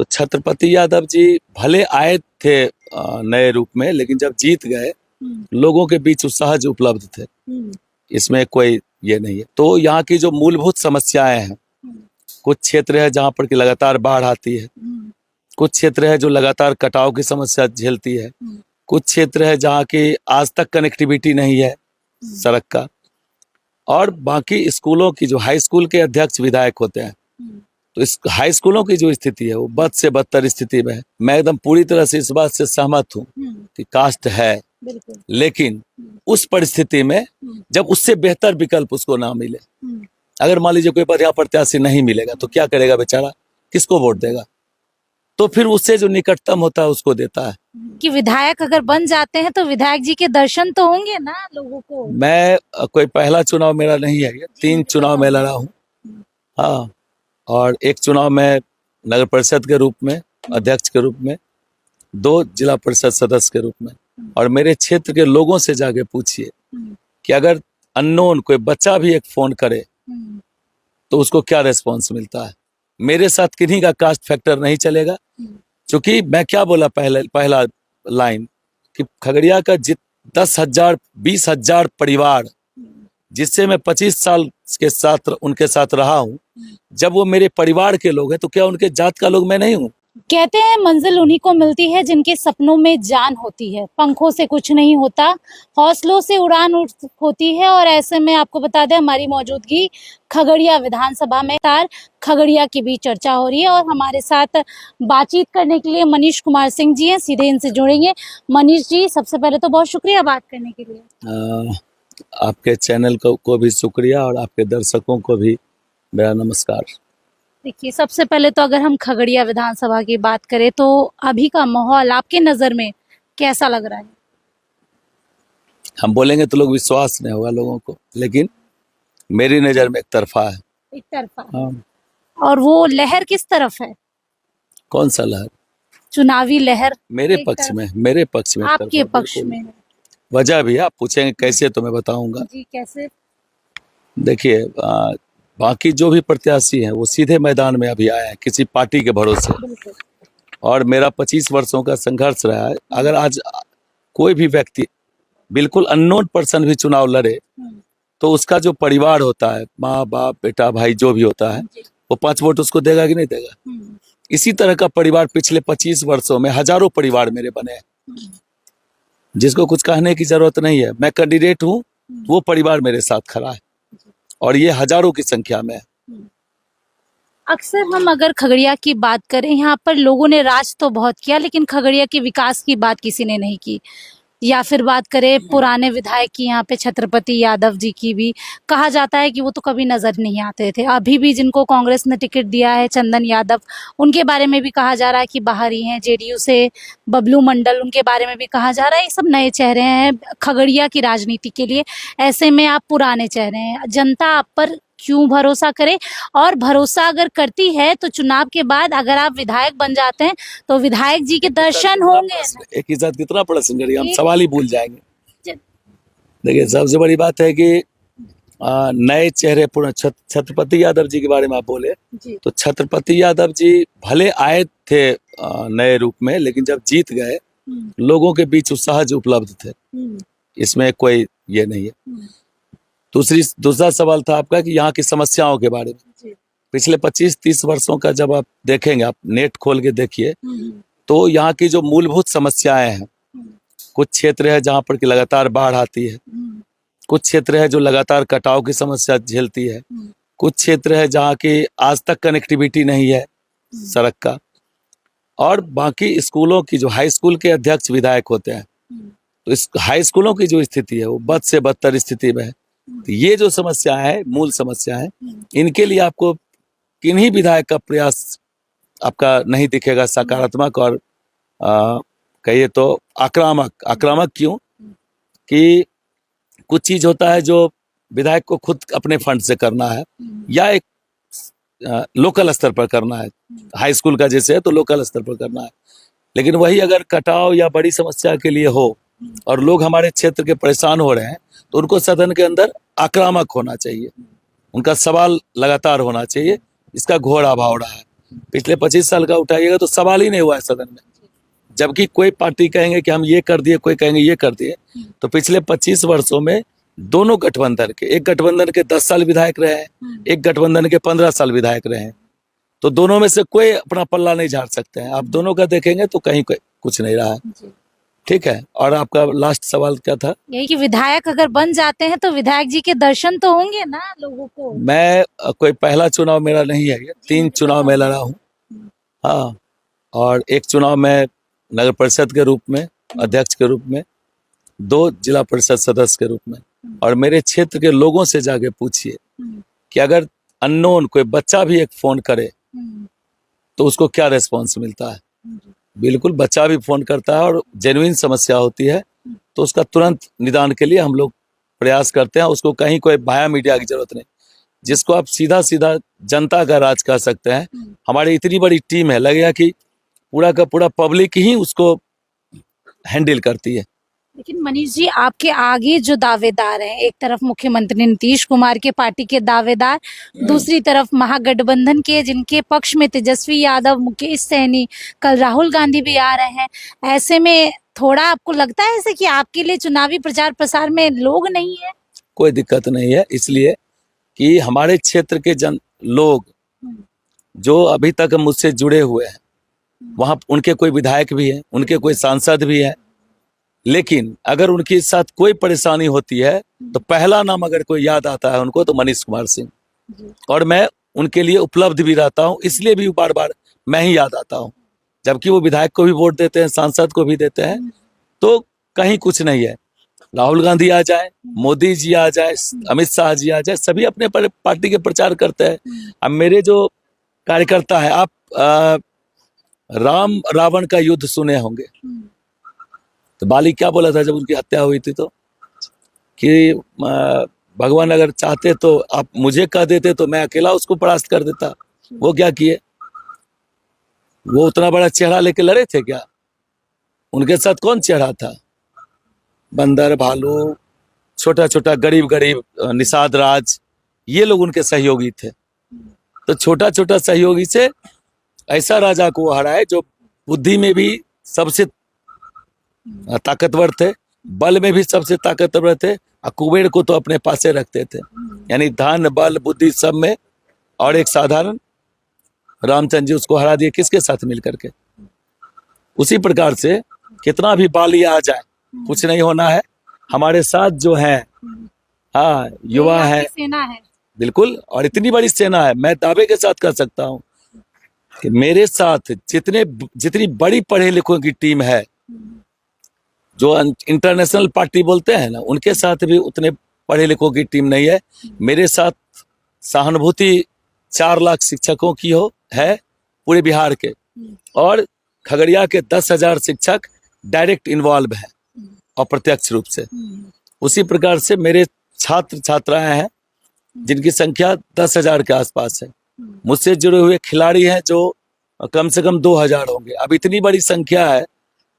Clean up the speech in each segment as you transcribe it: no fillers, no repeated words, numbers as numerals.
तो छत्रपति यादव जी भले आए थे नए रूप में, लेकिन जब जीत गए लोगों के बीच सहज उपलब्ध थे। इसमें कोई ये नहीं है। तो यहाँ की जो मूलभूत समस्याएं हैं, कुछ क्षेत्र है जहाँ पर कि लगातार बाढ़ आती है, कुछ क्षेत्र है जो लगातार कटाव की समस्या झेलती है, कुछ क्षेत्र है जहाँ की आज तक कनेक्टिविटी नहीं है सड़क का, और बाकी स्कूलों की जो हाई स्कूल के अध्यक्ष विधायक होते हैं, तो इस हाई स्कूलों की जो स्थिति है वो बद से बदतर स्थिति में है। मैं एकदम पूरी तरह से इस बात से सहमत हूँ कि कास्ट है, लेकिन उस परिस्थिति में जब उससे बेहतर विकल्प उसको ना मिले, अगर मान लीजिए कोई बढ़िया प्रत्याशी नहीं मिलेगा तो क्या करेगा बेचारा, किसको वोट देगा? तो फिर उससे जो निकटतम होता है उसको देता है। कि विधायक अगर बन जाते हैं तो विधायक जी के दर्शन तो होंगे ना लोगों को। मैं कोई पहला चुनाव मेरा नहीं है, ये 3 चुनाव में लड़ा हूँ। हाँ, और एक चुनाव में नगर परिषद के रूप में, अध्यक्ष के रूप में, 2 जिला परिषद सदस्य के रूप में। और मेरे क्षेत्र के लोगों से जाके पूछिए कि अगर अननोन कोई बच्चा भी एक फोन करे तो उसको क्या रेस्पॉन्स मिलता है। मेरे साथ किन्हीं का कास्ट फैक्टर नहीं चलेगा, क्योंकि मैं क्या बोला पहला लाइन कि खगड़िया का 10,000 20,000 परिवार जिससे मैं 25 साल के साथ उनके साथ रहा हूँ, जब वो मेरे परिवार के लोग हैं तो क्या उनके जात का लोग मैं नहीं हूँ? कहते हैं मंजिल उन्हीं को मिलती है जिनके सपनों में जान होती है। पंखों से कुछ नहीं होता, हौसलों से उड़ान होती है। और ऐसे में आपको बता दें हमारी मौजूदगी खगड़िया विधानसभा में तार खगड़िया की भी चर्चा हो रही है। और हमारे साथ बातचीत करने के लिए मनीष कुमार सिंह जी हैं, सीधे इनसे जुड़ेंगे। मनीष जी, सबसे पहले तो बहुत शुक्रिया बात करने के लिए। आपके चैनल को भी शुक्रिया और आपके दर्शकों को भी मेरा नमस्कार। देखिए, सबसे पहले तो अगर हम खगड़िया विधानसभा की बात करें तो अभी का माहौल आपके नजर में कैसा लग रहा है? हम बोलेंगे तो लोग विश्वास नहीं होगा लोगों को, लेकिन मेरी नजर में एक तरफा है। एक तरफा। हाँ। और वो लहर किस तरफ है? कौन सा लहर? चुनावी लहर मेरे पक्ष में, मेरे पक्ष में। आपके पक्ष में? वजह भी आप पूछेंगे कैसे तो मैं बताऊंगा जी। कैसे? देखिए, बाकी जो भी प्रत्याशी हैं वो सीधे मैदान में अभी आए हैं किसी पार्टी के भरोसे, और मेरा 25 वर्षों का संघर्ष रहा है। अगर आज कोई भी व्यक्ति बिल्कुल अननोन पर्सन भी चुनाव लड़े तो उसका जो परिवार होता है, माँ बाप बेटा भाई जो भी होता है, वो 5 वोट उसको देगा कि नहीं देगा? इसी तरह का परिवार पिछले 25 वर्षों में हजारों परिवार मेरे बने हैं, जिसको कुछ कहने की जरूरत नहीं है। मैं कैंडिडेट हूँ, वो परिवार मेरे साथ खड़ा है, और ये हजारों की संख्या में है। अक्सर हम अगर खगड़िया की बात करें, यहाँ पर लोगों ने राज तो बहुत किया, लेकिन खगड़िया के विकास की बात किसी ने नहीं की। या फिर बात करें पुराने विधायक की, यहाँ पे छत्रपति यादव जी की भी कहा जाता है कि वो तो कभी नजर नहीं आते थे। अभी भी जिनको कांग्रेस ने टिकट दिया है, चंदन यादव, उनके बारे में भी कहा जा रहा है कि बाहर ही हैं। जेडीयू से बबलू मंडल, उनके बारे में भी कहा जा रहा है। ये सब नए चेहरे हैं खगड़िया की राजनीति के लिए। ऐसे में आप पुराने चेहरे हैं, जनता आप पर क्यों भरोसा करे? और भरोसा अगर करती है तो चुनाव के बाद अगर आप विधायक बन जाते हैं तो विधायक जी के दर्शन होंगे। एक ही साथ कितना प्रश्न करिए, हम सवाल ही भूल जाएंगे। देखिए, सबसे बड़ी बात है कि नए चेहरे छत्रपति यादव जी के बारे में आप बोले तो छत्रपति यादव जी भले आए थे नए रूप में, लेकिन जब जीत गए लोगों के बीच सहज उपलब्ध थे। इसमें कोई ये नहीं है। दूसरा सवाल था आपका कि यहाँ की समस्याओं के बारे में। पिछले 25-30 वर्षों का जब आप देखेंगे, आप नेट खोल के देखिए, तो यहाँ की जो मूलभूत समस्याएं हैं, कुछ क्षेत्र है जहाँ पर कि लगातार बाढ़ आती है, कुछ क्षेत्र है जो लगातार कटाव की समस्या झेलती है, कुछ क्षेत्र है जहाँ की आज तक कनेक्टिविटी नहीं है सड़क का, और बाकी स्कूलों की जो हाई स्कूल के अध्यक्ष विधायक होते हैं, तो इस हाई स्कूलों की जो स्थिति है वो बद से बदतर स्थिति में है। तो ये जो समस्या है, मूल समस्या है, इनके लिए आपको किन्हीं विधायक का प्रयास आपका नहीं दिखेगा सकारात्मक और कहिए तो आक्रामक क्यों कि कुछ चीज होता है जो विधायक को खुद अपने फंड से करना है या एक लोकल स्तर पर करना है। हाई स्कूल का जैसे है तो लोकल स्तर पर करना है, लेकिन वही अगर कटाव या बड़ी समस्या के लिए हो और लोग हमारे क्षेत्र के परेशान हो रहे हैं तो उनको सदन के अंदर आक्रामक होना चाहिए, उनका सवाल लगातार होना चाहिए। इसका घोर अभाव रहा है। पिछले 25 साल का उठाइएगा तो सवाल ही नहीं हुआ है सदन में। जबकि कोई पार्टी कहेंगे कि हम ये कर दिए, कोई कहेंगे ये कर दिए। तो पिछले 25 वर्षों में दोनों गठबंधन के, एक गठबंधन के 10 साल विधायक रहे हैं, एक गठबंधन के 15 साल विधायक रहे हैं। तो दोनों में से कोई अपना पल्ला नहीं झाड़ सकते हैं। आप दोनों का देखेंगे तो कहीं कुछ नहीं रहा है। ठीक है। और आपका लास्ट सवाल क्या था? यही कि विधायक अगर बन जाते हैं तो विधायक जी के दर्शन तो होंगे ना लोगों को। मैं कोई पहला चुनाव मेरा नहीं है, ये 3 चुनाव में लड़ा हूँ। हाँ, और एक चुनाव में नगर परिषद के रूप में अध्यक्ष के रूप में, 2 जिला परिषद सदस्य के रूप में। और मेरे क्षेत्र के लोगों से जाके पूछिए कि अगर अननोन कोई बच्चा भी एक फोन करे तो उसको क्या रिस्पॉन्स मिलता है। बिल्कुल, बच्चा भी फोन करता है और जेन्युइन समस्या होती है तो उसका तुरंत निदान के लिए हम लोग प्रयास करते हैं। उसको कहीं कोई भाया मीडिया की जरूरत नहीं, जिसको आप सीधा सीधा जनता का राज कह सकते हैं। हमारी इतनी बड़ी टीम है, लगेगा कि पूरा का पूरा पब्लिक ही उसको हैंडल करती है। लेकिन मनीष जी, आपके आगे जो दावेदार हैं, एक तरफ मुख्यमंत्री नीतीश कुमार के पार्टी के दावेदार, दूसरी तरफ महागठबंधन के जिनके पक्ष में तेजस्वी यादव, मुकेश सहनी, कल राहुल गांधी भी आ रहे हैं। ऐसे में थोड़ा आपको लगता है ऐसे कि आपके लिए चुनावी प्रचार प्रसार में लोग नहीं है? कोई दिक्कत नहीं है, इसलिए कि हमारे क्षेत्र के लोग जो अभी तक मुझसे जुड़े हुए हैं, वहाँ उनके कोई विधायक भी हैं, उनके कोई सांसद भी हैं। लेकिन अगर उनके साथ कोई परेशानी होती है तो पहला नाम अगर कोई याद आता है उनको तो मनीष कुमार सिंह। और मैं उनके लिए उपलब्ध भी रहता हूँ, इसलिए भी बार बार मैं ही याद आता हूँ। जबकि वो विधायक को भी वोट देते हैं, सांसद को भी देते हैं, तो कहीं कुछ नहीं है। राहुल गांधी आ जाए, मोदी जी आ जाए, अमित शाह जी आ जाए, सभी अपने पार्टी के प्रचार करते हैं। अब मेरे जो कार्यकर्ता है, आप राम रावण का युद्ध सुने होंगे। तो बाली क्या बोला था जब उनकी हत्या हुई थी, तो कि भगवान अगर चाहते तो आप मुझे कह देते तो मैं अकेला उसको परास्त कर देता। वो क्या किए? वो उतना बड़ा चेहरा लेके लड़े थे क्या? उनके साथ कौन चेहरा था? बंदर, भालू, छोटा छोटा गरीब गरीब निषाद राज, ये लोग उनके सहयोगी थे। तो छोटा छोटा सहयोगी से ऐसा राजा को हराए जो बुद्धि में भी सबसे ताकतवर थे, बल में भी सबसे ताकतवर थे, और कुबेर को तो अपने पासे रखते थे। यानी धन, बल, बुद्धि सब में। और एक साधारण रामचंद्र जी उसको हरा दिए, किसके साथ मिलकर के। उसी प्रकार से कितना भी बाली आ जाए, कुछ नहीं होना है। हमारे साथ जो है, हाँ, युवा है, सेना है। बिल्कुल। और इतनी बड़ी सेना है, मैं दावे के साथ कह सकता हूँ कि मेरे साथ जितनी बड़ी पढ़े लिखों की टीम है, जो इंटरनेशनल पार्टी बोलते हैं ना, उनके साथ भी उतने पढ़े लिखों की टीम नहीं है। मेरे साथ सहानुभूति 4 लाख शिक्षकों की है पूरे बिहार के, और खगड़िया के 10,000 शिक्षक डायरेक्ट इन्वॉल्व हैं अप्रत्यक्ष रूप से। उसी प्रकार से मेरे छात्र छात्राएं हैं जिनकी संख्या 10,000 के आसपास है। मुझसे जुड़े हुए खिलाड़ी हैं जो कम से कम 2,000 होंगे। अब इतनी बड़ी संख्या है,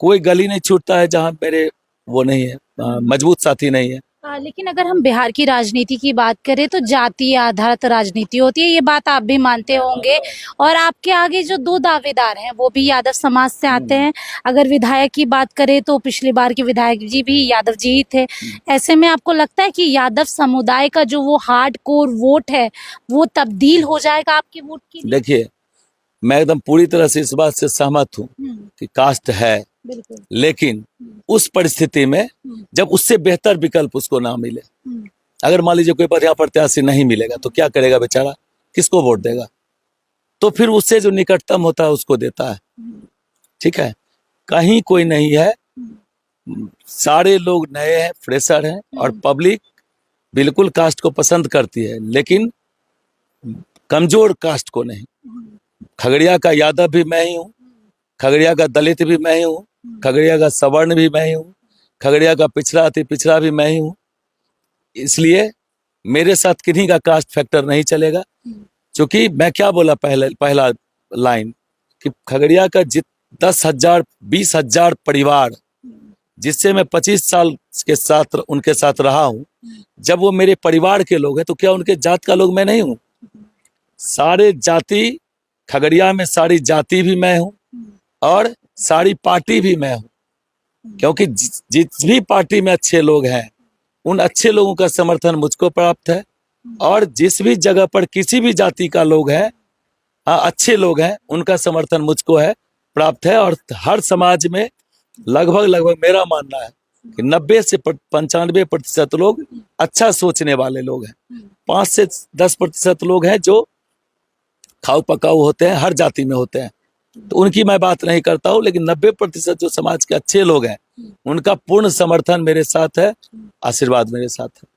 कोई गली नहीं छूटता है जहां मेरे वो नहीं है, मजबूत साथी नहीं है। लेकिन अगर हम बिहार की राजनीति की बात करें तो जातीय आधारित राजनीति होती है, ये बात आप भी मानते होंगे। और आपके आगे जो 2 दावेदार हैं वो भी यादव समाज से आते हैं। अगर विधायक की बात करें तो पिछली बार के विधायक जी भी यादव जी ही थे। ऐसे में आपको लगता है कि यादव समुदाय का जो वो हार्ड कोर वोट है वो तब्दील हो जाएगा आपके वोट के लिए? देखिए, मैं एकदम पूरी तरह से इस बात से सहमत हूँ कि कास्ट है, लेकिन उस परिस्थिति में जब उससे बेहतर विकल्प उसको ना मिले, अगर मान लीजिए कोई बढ़िया प्रत्याशी नहीं मिलेगा तो क्या करेगा बेचारा? किसको वोट देगा? तो फिर उससे जो निकटतम होता है उसको देता है। ठीक है, कहीं कोई नहीं है, सारे लोग नए हैं, फ्रेशर हैं, और पब्लिक बिल्कुल कास्ट को पसंद करती है, लेकिन कमजोर कास्ट को नहीं। खगड़िया का यादव भी मैं ही हूँ, खगड़िया का दलित भी मैं ही हूँ, खगड़िया का सवर्ण भी मैं ही हूँ, खगड़िया का पिछड़ा अति पिछड़ा भी मैं ही हूँ। इसलिए मेरे साथ किन्हीं का कास्ट फैक्टर नहीं चलेगा। क्योंकि मैं क्या बोला पहला लाइन कि खगड़िया का 10,000 20,000 परिवार जिससे मैं 25 साल के साथ उनके साथ रहा हूँ, जब वो मेरे परिवार के लोग हैं तो क्या उनके जात का लोग मैं नहीं हूँ? सारे जाति खगड़िया में सारी जाति भी मैं हूँ और सारी पार्टी भी मैं हूँ, क्योंकि जिस भी पार्टी में अच्छे लोग हैं उन अच्छे लोगों का समर्थन मुझको प्राप्त है, और जिस भी जगह पर किसी भी जाति का लोग है, अच्छे लोग हैं, उनका समर्थन मुझको है प्राप्त है। और हर समाज में लगभग मेरा मानना है कि 90 से 95% लोग अच्छा सोचने वाले लोग हैं। 5 से 10% लोग हैं जो खाऊ पकाऊ होते हैं, हर जाति में होते हैं, तो उनकी मैं बात नहीं करता हूँ, लेकिन 90% जो समाज के अच्छे लोग हैं उनका पूर्ण समर्थन मेरे साथ है, आशीर्वाद मेरे साथ है।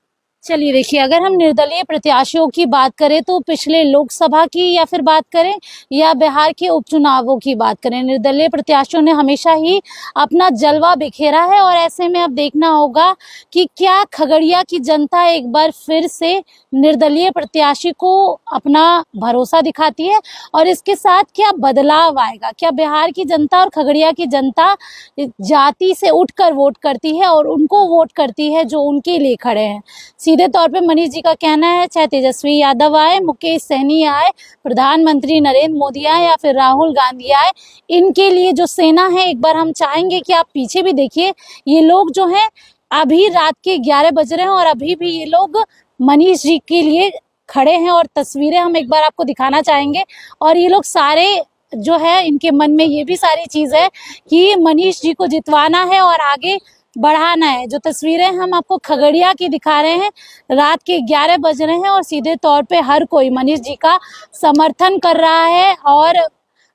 चलिए देखिए, अगर हम निर्दलीय प्रत्याशियों की बात करें तो पिछले लोकसभा की या फिर बात करें या बिहार के उपचुनावों की बात करें, निर्दलीय प्रत्याशियों ने हमेशा ही अपना जलवा बिखेरा है। और ऐसे में अब देखना होगा कि क्या खगड़िया की जनता एक बार फिर से निर्दलीय प्रत्याशी को अपना भरोसा दिखाती है और इसके साथ क्या बदलाव आएगा। क्या बिहार की जनता और खगड़िया की जनता जाति से उठकर वोट करती है और उनको वोट करती है जो उनके लिए खड़े हैं। सीधे तौर पे मनीष जी का कहना है, चाहे तेजस्वी यादव आए, मुकेश सहनी आए, प्रधानमंत्री नरेंद्र मोदी आए या फिर राहुल गांधी आए, इनके लिए जो सेना है, एक बार हम चाहेंगे कि आप पीछे भी देखिए, ये लोग जो हैं अभी रात के 11 बज रहे हैं और अभी भी ये लोग मनीष जी के लिए खड़े हैं। और तस्वीरें हम एक बार आपको दिखाना चाहेंगे। और ये लोग सारे जो है, इनके मन में ये भी सारी चीज है कि मनीष जी को जितवाना है और आगे बढ़ाना है। जो तस्वीरें हम आपको खगड़िया की दिखा रहे हैं, रात के 11 बज रहे हैं और सीधे तौर पे हर कोई मनीष जी का समर्थन कर रहा है। और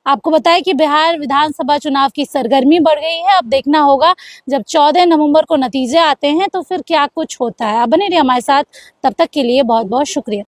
आपको बताएं कि बिहार विधानसभा चुनाव की सरगर्मी बढ़ गई है। अब देखना होगा जब 14 नवंबर को नतीजे आते हैं तो फिर क्या कुछ होता है। अब बने रहिए हमारे साथ, तब तक के लिए बहुत बहुत शुक्रिया।